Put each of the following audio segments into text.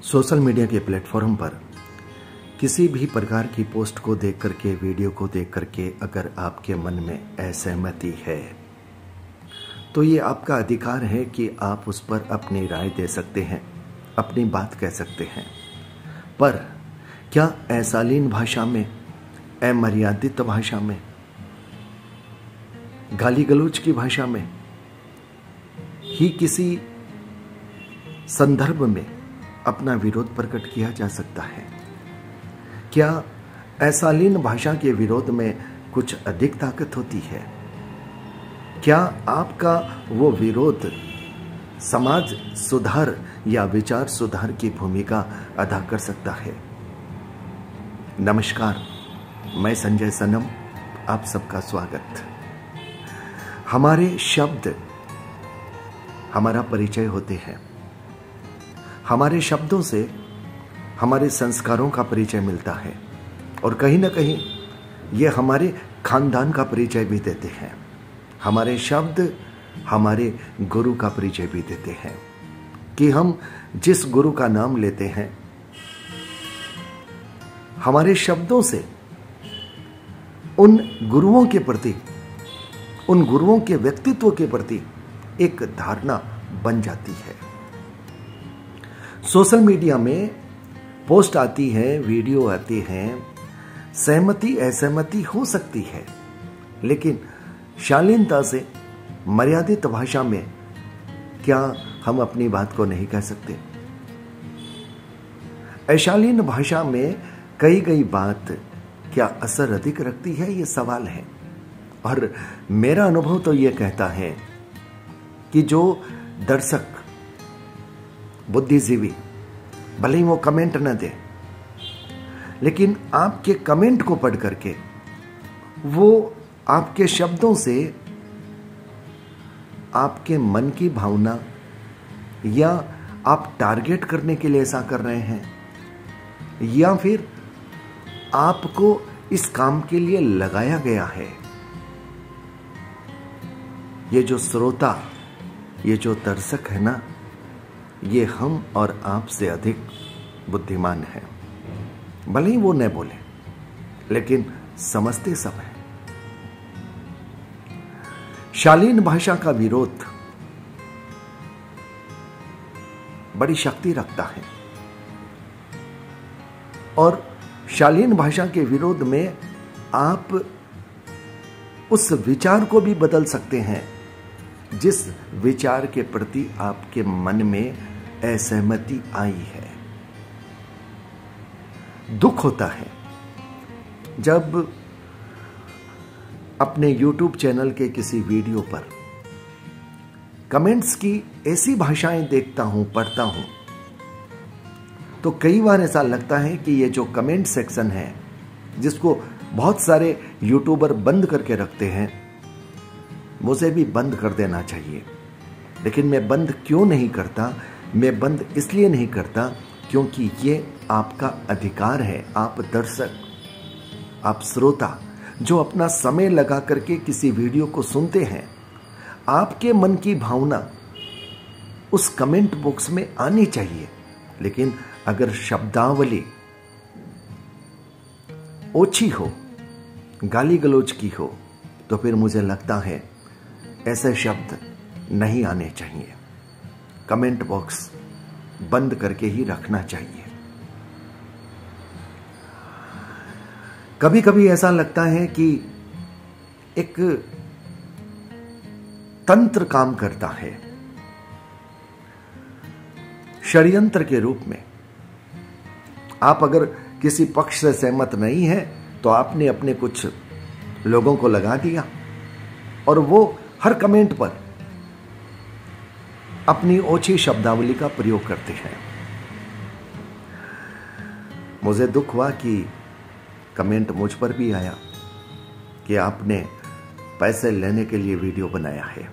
Social media के platform पर किसी भी प्रकार की पोस्ट को देख करके, वीडियो को देख करके अगर आपके मन में असहमति है तो ये आपका अधिकार है कि आप उस पर अपनी राय दे सकते हैं, अपनी बात कह सकते हैं। पर क्या अशालीन भाषा में, अमर्यादित भाषा में, गाली गलौज की भाषा में ही किसी संदर्भ में अपना विरोध प्रकट किया जा सकता है? क्या अशालीन भाषा के विरोध में कुछ अधिक ताकत होती है? क्या आपका वो विरोध समाज सुधार या विचार सुधार की भूमिका अदा कर सकता है? नमस्कार, मैं संजय सनम, आप सबका स्वागत। हमारे शब्द हमारा परिचय होते हैं। हमारे शब्दों से हमारे संस्कारों का परिचय मिलता है और कहीं ना कहीं ये हमारे खानदान का परिचय भी देते हैं। हमारे शब्द हमारे गुरु का परिचय भी देते हैं कि हम जिस गुरु का नाम लेते हैं, हमारे शब्दों से उन गुरुओं के प्रति, उन गुरुओं के व्यक्तित्व के प्रति एक धारणा बन जाती है। सोशल मीडिया में पोस्ट आती है, वीडियो आती हैं, सहमति असहमति हो सकती है, लेकिन शालीनता से, मर्यादित भाषा में क्या हम अपनी बात को नहीं कह सकते? अशालीन भाषा में कही गई बात क्या असर अधिक रखती है? ये सवाल है। और मेरा अनुभव तो ये कहता है कि जो दर्शक, बुद्धिजीवी, भले ही वो कमेंट न दे, लेकिन आपके कमेंट को पढ़ करके वो आपके शब्दों से आपके मन की भावना, या आप टारगेट करने के लिए ऐसा कर रहे हैं, या फिर आपको इस काम के लिए लगाया गया है, ये जो श्रोता, ये जो दर्शक है ना, ये हम और आप से अधिक बुद्धिमान है। भले ही वो न बोले, लेकिन समझते सब है। शालीन भाषा का विरोध बड़ी शक्ति रखता है और शालीन भाषा के विरोध में आप उस विचार को भी बदल सकते हैं जिस विचार के प्रति आपके मन में असहमति आई है। दुख होता है जब अपने YouTube चैनल के किसी वीडियो पर कमेंट्स की ऐसी भाषाएं देखता हूं, पढ़ता हूं, तो कई बार ऐसा लगता है कि ये जो कमेंट सेक्शन है, जिसको बहुत सारे यूट्यूबर बंद करके रखते हैं, मुझे भी बंद कर देना चाहिए। लेकिन मैं बंद क्यों नहीं करता? मैं बंद इसलिए नहीं करता क्योंकि ये आपका अधिकार है। आप दर्शक, आप श्रोता जो अपना समय लगा करके किसी वीडियो को सुनते हैं, आपके मन की भावना उस कमेंट बॉक्स में आनी चाहिए। लेकिन अगर शब्दावली ओछी हो, गाली गलौज की हो, तो फिर मुझे लगता है ऐसे शब्द नहीं आने चाहिए। कमेंट बॉक्स बंद करके ही रखना चाहिए। कभी कभी ऐसा लगता है कि एक तंत्र काम करता है, षड्यंत्र के रूप में। आप अगर किसी पक्ष से सहमत नहीं है तो आपने अपने कुछ लोगों को लगा दिया और वो हर कमेंट पर अपनी ओछी शब्दावली का प्रयोग करते हैं। मुझे दुख हुआ कि कमेंट मुझ पर भी आया कि आपने पैसे लेने के लिए वीडियो बनाया है।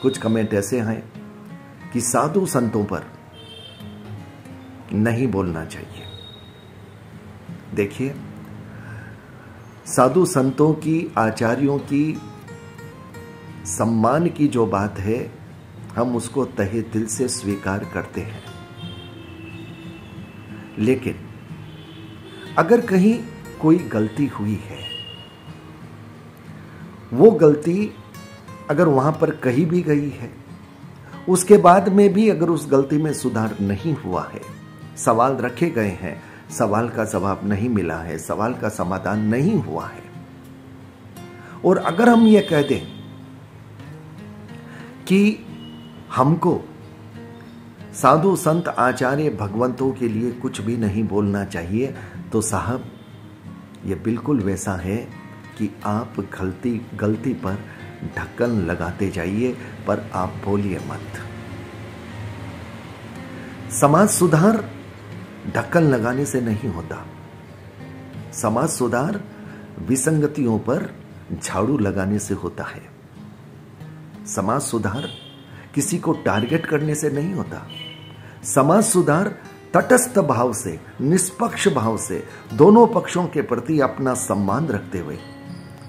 कुछ कमेंट ऐसे हैं कि साधु संतों पर नहीं बोलना चाहिए। देखिए, साधु संतों की, आचार्यों की सम्मान की जो बात है, हम उसको तहे दिल से स्वीकार करते हैं। लेकिन अगर कहीं कोई गलती हुई है, वो गलती अगर वहां पर कही भी गई है, उसके बाद में भी अगर उस गलती में सुधार नहीं हुआ है, सवाल रखे गए हैं, सवाल का जवाब नहीं मिला है, सवाल का समाधान नहीं हुआ है, और अगर हम ये कह दें कि हमको साधु संत आचार्य भगवंतों के लिए कुछ भी नहीं बोलना चाहिए, तो साहब ये बिल्कुल वैसा है कि आप गलती पर ढक्कन लगाते जाइए, पर आप बोलिए मत। समाज सुधार ढक्कन लगाने से नहीं होता। समाज सुधार विसंगतियों पर झाड़ू लगाने से होता है। समाज सुधार किसी को टारगेट करने से नहीं होता। समाज सुधार तटस्थ भाव से, निष्पक्ष भाव से, दोनों पक्षों के प्रति अपना सम्मान रखते हुए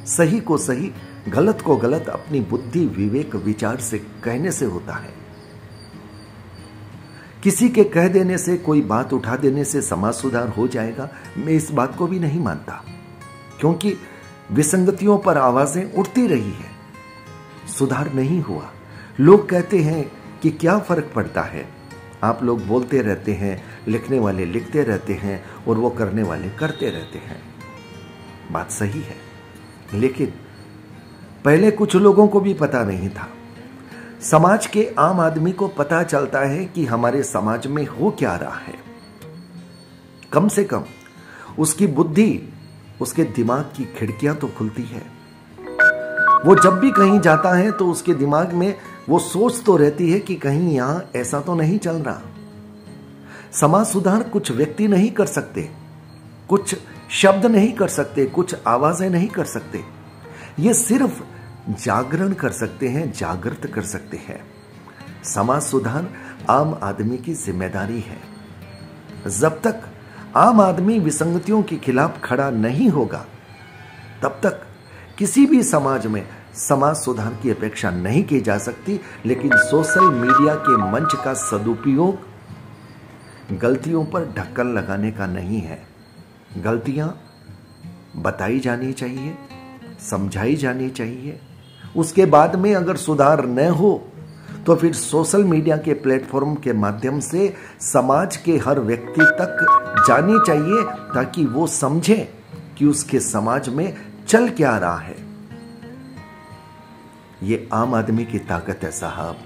सही को सही, गलत को गलत अपनी बुद्धि, विवेक, विचार से कहने से होता है। किसी के कह देने से, कोई बात उठा देने से समाज सुधार हो जाएगा, मैं इस बात को भी नहीं मानता, क्योंकि विसंगतियों पर आवाजें उठती रही है, सुधार नहीं हुआ। लोग कहते हैं कि क्या फर्क पड़ता है, आप लोग बोलते रहते हैं, लिखने वाले लिखते रहते हैं और वो करने वाले करते रहते हैं। बात सही है, लेकिन पहले कुछ लोगों को भी पता नहीं था। समाज के आम आदमी को पता चलता है कि हमारे समाज में हो क्या रहा है। कम से कम उसकी बुद्धि, उसके दिमाग की खिड़कियां तो खुलती है। वो जब भी कहीं जाता है तो उसके दिमाग में वो सोच तो रहती है कि कहीं यहां ऐसा तो नहीं चल रहा। समाज सुधार कुछ व्यक्ति नहीं कर सकते, कुछ शब्द नहीं कर सकते, कुछ आवाजें नहीं कर सकते। ये सिर्फ जागरण कर सकते हैं, जागृत कर सकते हैं। समाज सुधार आम आदमी की जिम्मेदारी है। जब तक आम आदमी विसंगतियों के खिलाफ खड़ा नहीं होगा, तब तक किसी भी समाज में समाज सुधार की अपेक्षा नहीं की जा सकती। लेकिन सोशल मीडिया के मंच का सदुपयोग गलतियों पर ढक्कन लगाने का नहीं है। गलतियां बताई जानी चाहिए, समझाई जानी चाहिए। उसके बाद में अगर सुधार न हो तो फिर सोशल मीडिया के प्लेटफॉर्म के माध्यम से समाज के हर व्यक्ति तक जानी चाहिए, ताकि वो समझे कि उसके समाज में चल क्या रहा है। ये आम आदमी की ताकत है साहब,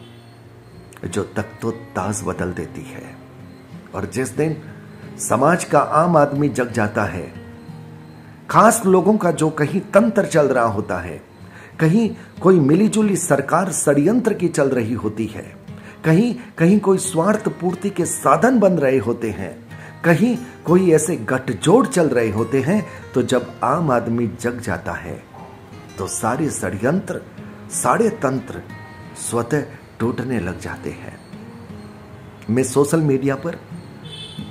जो तख्तो ताज बदल देती है। और जिस दिन समाज का आम आदमी जग जाता है, खास लोगों का जो कहीं तंत्र चल रहा होता है, कहीं कोई मिलीजुली सरकार षड्यंत्र की चल रही होती है, कहीं कहीं कोई स्वार्थ पूर्ति के साधन बन रहे होते हैं, कहीं कोई ऐसे गठजोड़ चल रहे होते हैं, तो जब आम आदमी जग जाता है तो सारे षड्यंत्र, सारे तंत्र स्वतः टूटने लग जाते हैं। मैं सोशल मीडिया पर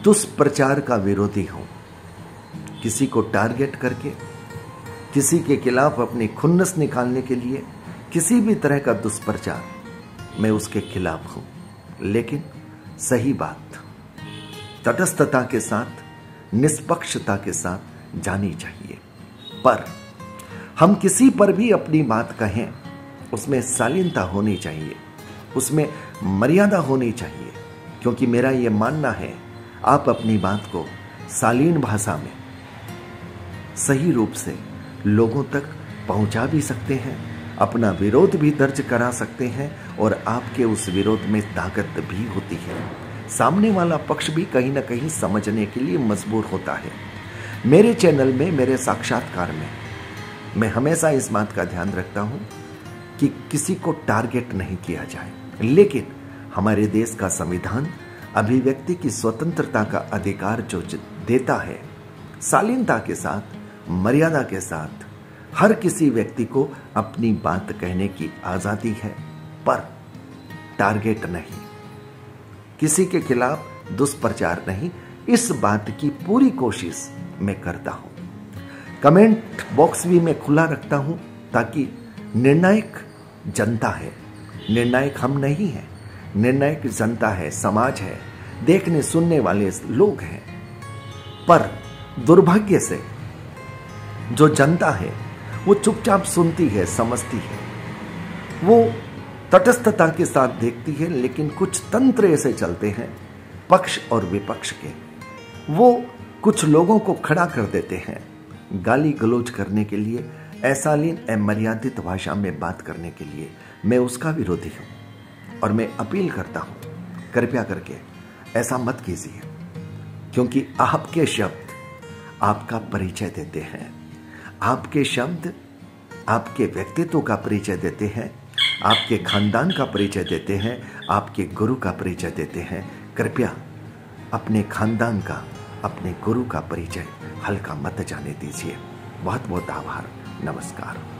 दुष्प्रचार का विरोधी हूं। किसी को टारगेट करके, किसी के खिलाफ अपनी खुन्नस निकालने के लिए किसी भी तरह का दुष्प्रचार, मैं उसके खिलाफ हूं। लेकिन सही बात तटस्थता के साथ, निष्पक्षता के साथ जानी चाहिए। पर हम किसी पर भी अपनी बात कहें, उसमें शालीनता होनी चाहिए, उसमें मर्यादा होनी चाहिए। क्योंकि मेरा यह मानना है, आप अपनी बात को शालीन भाषा में सही रूप से लोगों तक पहुंचा भी सकते हैं, अपना विरोध भी दर्ज करा सकते हैं, और आपके उस विरोध में ताकत भी होती है। सामने वाला पक्ष भी कहीं ना कहीं समझने के लिए मजबूर होता है। मेरे चैनल में, मेरे साक्षात्कार में मैं हमेशा इस बात का ध्यान रखता हूं कि किसी को टारगेट नहीं किया जाए। लेकिन हमारे देश का संविधान अभिव्यक्ति की स्वतंत्रता का अधिकार जो देता है, शालीनता के साथ, मर्यादा के साथ हर किसी व्यक्ति को अपनी बात कहने की आजादी है, पर टारगेट नहीं, किसी के खिलाफ दुष्प्रचार नहीं। इस बात की पूरी कोशिश मैं करता हूं। कमेंट बॉक्स भी मैं खुला रखता हूं, ताकि निर्णायक जनता है, निर्णायक हम नहीं हैं, निर्णायक जनता है, समाज है, देखने सुनने वाले लोग हैं। पर दुर्भाग्य से जो जनता है वो चुपचाप सुनती है, समझती है, वो तटस्थता के साथ देखती है, लेकिन कुछ तंत्र ऐसे चलते हैं पक्ष और विपक्ष के, वो कुछ लोगों को खड़ा कर देते हैं गाली गलौज करने के लिए, अशालीन अमर्यादित भाषा में बात करने के लिए। मैं उसका विरोधी हूं और मैं अपील करता हूं, कृपया करके ऐसा मत कीजिए, क्योंकि आपके शब्द आपका परिचय देते हैं, आपके शब्द आपके व्यक्तित्व का परिचय देते हैं, आपके खानदान का परिचय देते हैं, आपके गुरु का परिचय देते हैं। कृपया अपने खानदान का, अपने गुरु का परिचय हल्का मत जाने दीजिए। बहुत बहुत आभार। नमस्कार।